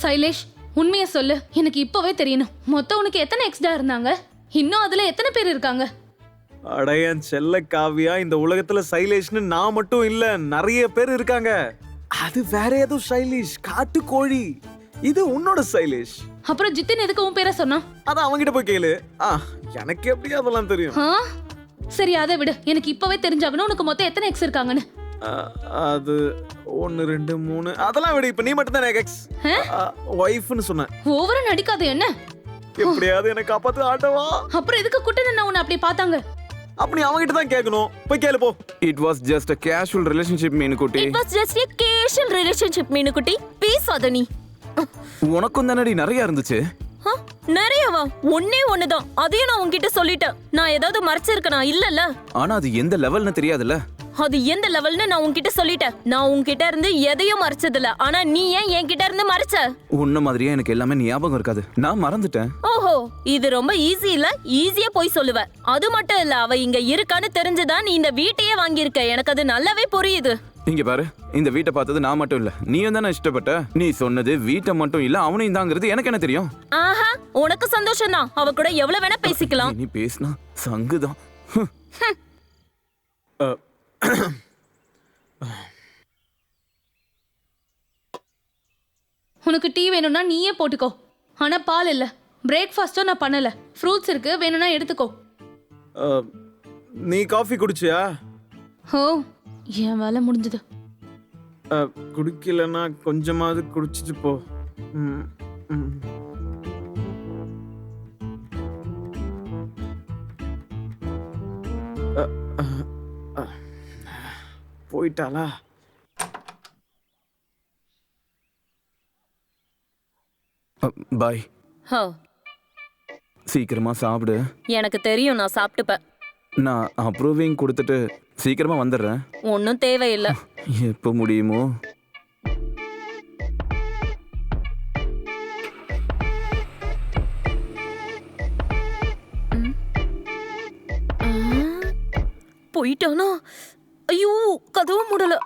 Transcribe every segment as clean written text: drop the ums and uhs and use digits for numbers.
சைலேஷ், உண்மையை சொல்லு. எனக்கு இப்பவே தெரியணும். மொத்தம் உனக்கு எத்தனை எக்ஸ்டா இருந்தாங்க? இன்னும் அதுல எத்தனை பேர் இருக்காங்க? அடையன் செல்ல காவியா, இந்த உலகத்துல சைலேஷ்னு நான் மட்டும் இல்ல, நிறைய பேர் இருக்காங்க. அது வேற ஏதோ சைலேஷ், காட்டு கோழி. இது உன்னோட சைலேஷ். அப்புறம் ஜித்தின் எதுக்கு உன் பேரை சொன்னா? அத அவங்கிட்ட போய் கேளு. எனக்கு எப்படி அதெல்லாம் தெரியும்? சரி, அதை விடு. எனக்கு இப்பவே தெரிஞ்சாகணும் உனக்கு மொத்தம் எத்தனை எக்ஸ் இருக்காங்கன்னு. அது 1 2 3 அதெல்லாம் விடு. இப்ப நீ மட்டும் தான் எக்ஸ் வைஃப்னு சொன்ன. ஓவரா நடிக்காத என்ன? எப்படியாவது எனக்கு காப்பாத்து ஆட்டவா. அப்புறம் எதுக்கு குட்டன உன்னை அப்படி பார்த்தாங்க? அப்படி அவங்கிட்ட தான் கேட்கணும். போய் கேளு போ. It was just a casual relationship மீனுக்குட்டி. It was just a casual relationship மீனுக்குட்டி. பேசாத நீ. உனக்கும் தானடி நிறைய இருந்துச்சு. நிறையவா? ஒண்ணுதான். அதையும் நான் உன்கிட்ட சொல்லிட்டேன். நான் ஏதாவது மறைச்சிருக்கனா? இல்லல்ல. ஆனா அது எந்த லெவல்னு தெரியாதுல்ல. அது எந்த லெவல்னு நான் உன்கிட்ட சொல்லிட்டேன். நான் உன்கிட்ட இருந்து எதையும் மறைச்சதில்ல. ஆனா நீ ஏன் என்கிட்ட இருந்து மறைச்ச? உன்ன மாதிரியே எனக்கு எல்லாமே ஞாபகம் இருக்காது. நான் மறந்துட்டேன். ஓஹோ, இது ரொம்ப ஈஸி இல்ல? ஈஸியா போய் சொல்லுவ. அது மட்டும் இல்ல, அவ இங்க இருக்கான்னு தெரிஞ்சுதான் நீ இந்த வீட்டையே வாங்கியிருக்க. எனக்கு அது நல்லாவே புரியுது. இங்க பாரு, இந்த வீட்டை பார்த்தது நான் மட்டும் இல்ல, நீயும் தானே இஷ்டப்பட்ட. நீ சொன்னது வீட்டை மட்டும் இல்ல, அவனையும் தாங்கிறது எனக்கு என்ன தெரியும்? ஆஹா, உனக்கு சந்தோஷம் தான். அவ கூட எவ்வளவு வேணா பேசிக்கலாம். நீ பேசினா சங்குதான். உனக்கு டீ வேணும்னா நீயே போட்டுக்கோ. ஆனா பால் இல்ல. பிரேக்ஃபாஸ்டும் நான் பண்ணல. ஃப்ரூட்ஸ் இருக்கு, வேணும்னா எடுத்துக்கோ. நீ காஃபி குடிச்சியா? ஓ, என் வேலை முடிஞ்சது. குடிக்கலன்னா கொஞ்சமாவது குடிச்சிட்டு போ. போயிட்டாளா? பாய். சீக்கிரமா சாப்பிடு. எனக்கு தெரியும், நான் சாப்பிட்டுப்பேன். நான் அப்ரூவிங் கொடுத்துட்டு சீக்கிரமா வந்துடுறேன். ஒன்னும் தேவையில்லை. எப்போ முடியுமோ? போயிட்டானா? ஐயோ, கதவு மூடல.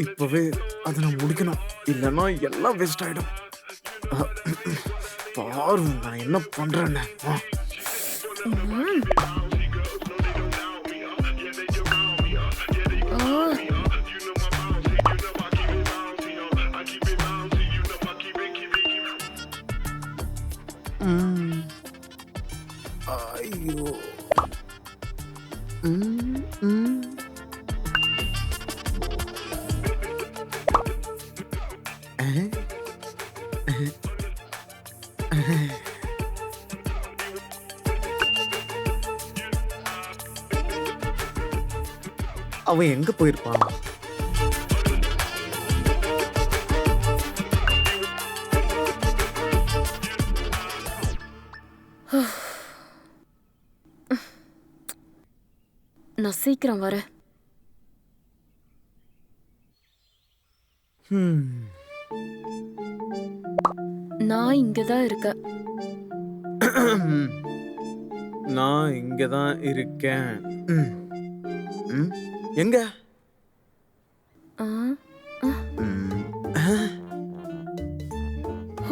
இப்பவே அதை நான் முடிக்கணும், இல்லைன்னா எல்லாம் வேஸ்ட் ஆயிடும். பாரு நான் என்ன பண்றேன்னு. ஐயோ. அவன் எங்க போயிருப்பான்? நான் சீக்கிரம் வரேன். நான் இங்கதான் இருக்கேன். நான் இங்கதான் இருக்கேன். எங்க?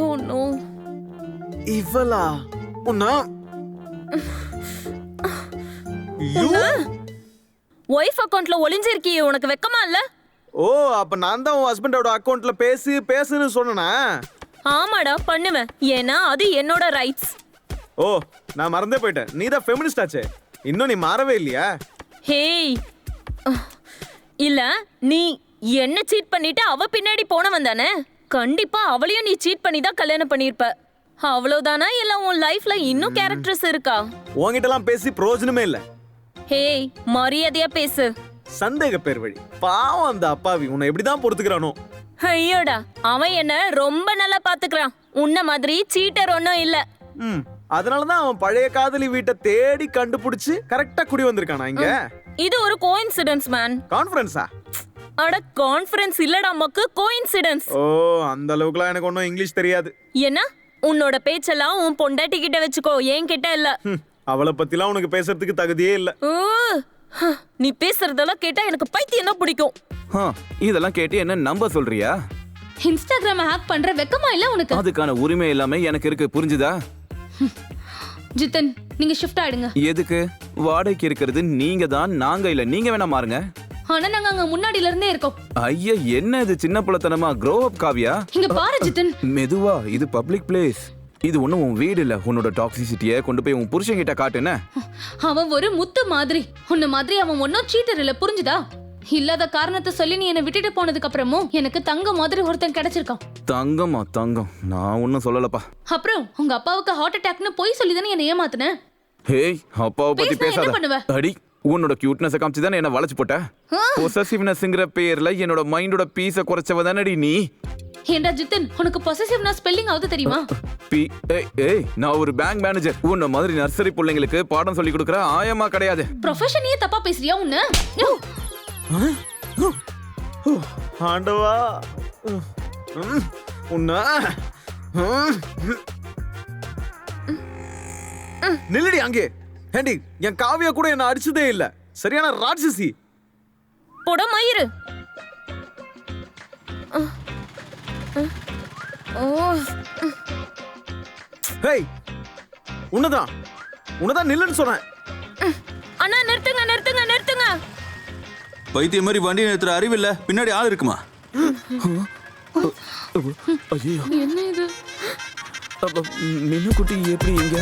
Oh no. இவளா? உன்னா வைஃப் அக்கவுண்ட்ல ஒளிஞ்சிருக்கியே, உனக்கு வெக்கமா இல்ல? ஓ, அப்ப நான் தான் உன் ஹஸ்பண்டோட அக்கவுண்ட்ல பேசுன்னு சொன்னனா? ஆமாடா, பண்ணுவேன். ஏன்னா அது என்னோட ரைட்ஸ். ஓ, நான் மறந்தே போயிட்டேன். நீ தான் ஃபெமினிஸ்ட் ஆச்சே. இன்னும் நீ மாறவே இல்லையா? ஹேய், இல்ல நீ என்ன சீட் பண்ணிட்டு அவ பின்னாடி போனவன் தானே? கண்டிப்பா அவளையும் நீ சீட் பண்ணி தான் கல்யாணம் பண்ணிருப்ப. அவ்வளவுதானா இல்ல உன் லைஃப்ல இன்னும் கேரக்டர்ஸ் இருக்கா? உன்கிட்டலாம் பேசி பிரயோஜனமே இல்ல. ஹேய், மரியாதையா பேசு. சந்தேக பேர் வழி. பாவம் அந்த அப்பாவி உன்னை எப்படிதான் பொறுத்துக்கிறானோ. ஐயோடா, அவன் என்ன ரொம்ப நல்லா பாத்துக்கிறான். உன்ன மாதிரி சீட்டர் ஒன்னும் இல்ல. அதனாலதான் அவன் பழைய காதலி வீட்டை தேடி கண்டுபிடிச்சு கரெக்டா குடி வந்திருக்கானா இங்க. இது ஒரு கோஇன்சிடென்ஸ் மேன். கான்ஃபரன்ஸா? அட கான்ஃபரன்ஸ் இல்லடா மக்கு, கோஇன்சிடென்ஸ். ஓ, அந்த அளவுக்குலாம் எனக்கு ஒன்றும் இங்கிலீஷ் தெரியாது. என்ன உன்னோட பேச்செல்லாம் உன் பொண்டாட்டி கிட்ட வச்சுக்கோ, என் கிட்ட இல்ல. அவளை பத்திலாம் உனக்கு பேசுறதுக்கு தகுதியே இல்ல. நீ பேசுறதெல்லாம் கேட்டா எனக்கு பைத்தியம் தான் பிடிக்கும். இதெல்லாம் கேட்டு என்ன நம்ப சொல்றியா? இன்ஸ்டாகிராம் ஹேக் பண்ற வெக்கமா இல்ல உனக்கு? அதுக்கான உரிமை எல்லாமே எனக்கு இருக்கு, புரிஞ்சுதா? ஜித்தன், நீங்க ஷிஃப்ட் ஆயிடுங்க. எதுக்கு? வாடகைக்கு இருக்கிறது நீங்க தான், நாங்க இல்ல. நீங்க வேணா மாறுங்க. ஆனா நாங்க அங்க முன்னாடில இருந்தே இருக்கோம். ஐயா, என்ன இது சின்ன புள்ளத்தனமா? Grow up Kavya. இங்க பாரு ஜித்தன். மெதுவா, இது பப்ளிக் பிளேஸ். இது ஒண்ணும் உன் வீடு இல்ல. உன்னோட டாக்ஸிசிட்டியை கொண்டு போய் உன் புருஷன் கிட்ட காட்டுன. அவன் ஒரு முத்து மாதிரி. உன்ன மாதிரி அவன் ஒன்னும் சீட்டர் இல்ல, புரிஞ்சுதா? இல்லாத காரணத்தை சொல்லி நீ என்ன விட்டுட்டு போனதுக்கு அப்புறமும் எனக்கு தங்கம் மாதிரி ஒருத்தன் கிடைச்சிருக்கான். தங்கமா? தங்கம் நான் ஒன்னும் சொல்லலப்பா. அப்புறம் உங்க அப்பாவுக்கு ஹார்ட் அட்டாக்னு போய் சொல்லி தானே என்ன ஏமாத்துன. ஹேய், அப்பாவை பத்தி பேசினா என்ன பண்ணுவ? பேசாத. அடி, உன்னோட கியூட்னஸ் காமிச்சு தானே என்ன வளைச்சு போட்ட. பொசசிவ்னஸ்ங்கற பேர்ல என்னோட மைண்டோட பீஸ குறைச்சவ தானடி நீ. ஏண்டா ஜித்தன், உனக்கு பொசசிவ்னா ஸ்பெல்லிங் ஆவது தெரியுமா? ஏய், நான் ஒரு பேங்க் மேனேஜர். உன்ன மாதிரி நர்சரி பிள்ளைங்களுக்கு பாடம் சொல்லி கொடுக்கற ஆயமா கிடையாது. ப்ரொஃபஷனையே தப்பா பேசுறியா உன்ன? ஆண்டவா, உன்ன நில்லடி அங்கே. ஏண்டி, என் காவியா கூட என்ன அடிச்சதே இல்ல. சரியான ராட்சசி. போட மயிரு. ஹேய், உன்னதான் நில்லுன்னு சொன்னேன். அண்ணா நிறுத்துங்க, நிறுத்துங்க, நிறுத்துங்க. பைத்தியம் மாதிரி வண்டி நிறுத்துற அறிவில்ல, பின்னாடி ஆள் இருக்குமா? ஐயோ, என்ன இது? மின்னுக்குட்டி எப்படி இங்க?